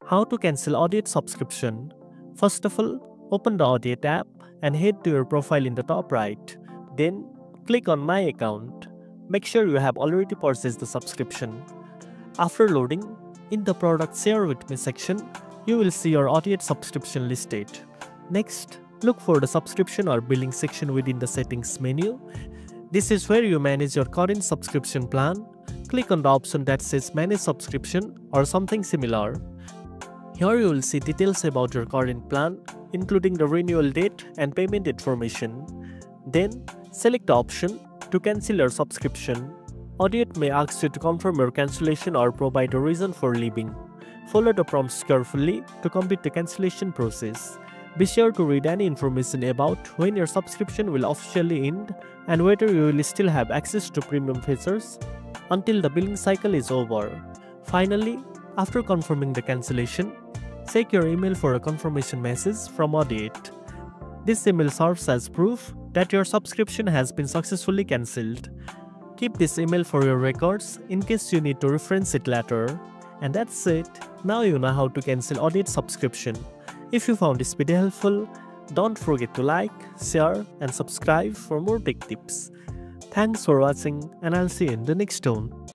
How to cancel Audiate subscription? First of all, open the Audiate app and head to your profile in the top right. Then, click on My Account. Make sure you have already purchased the subscription. After loading, in the Product Share With Me section, you will see your Audiate subscription listed. Next, look for the subscription or billing section within the settings menu. This is where you manage your current subscription plan. Click on the option that says Manage Subscription or something similar. Here you will see details about your current plan, including the renewal date and payment information. Then, select the option to cancel your subscription. Audiate may ask you to confirm your cancellation or provide a reason for leaving. Follow the prompts carefully to complete the cancellation process. Be sure to read any information about when your subscription will officially end and whether you will still have access to premium features until the billing cycle is over. Finally, after confirming the cancellation, check your email for a confirmation message from Audiate. This email serves as proof that your subscription has been successfully cancelled. Keep this email for your records in case you need to reference it later. And that's it. Now you know how to cancel Audiate subscription. If you found this video helpful, don't forget to like, share, and subscribe for more tech tips. Thanks for watching, and I'll see you in the next one.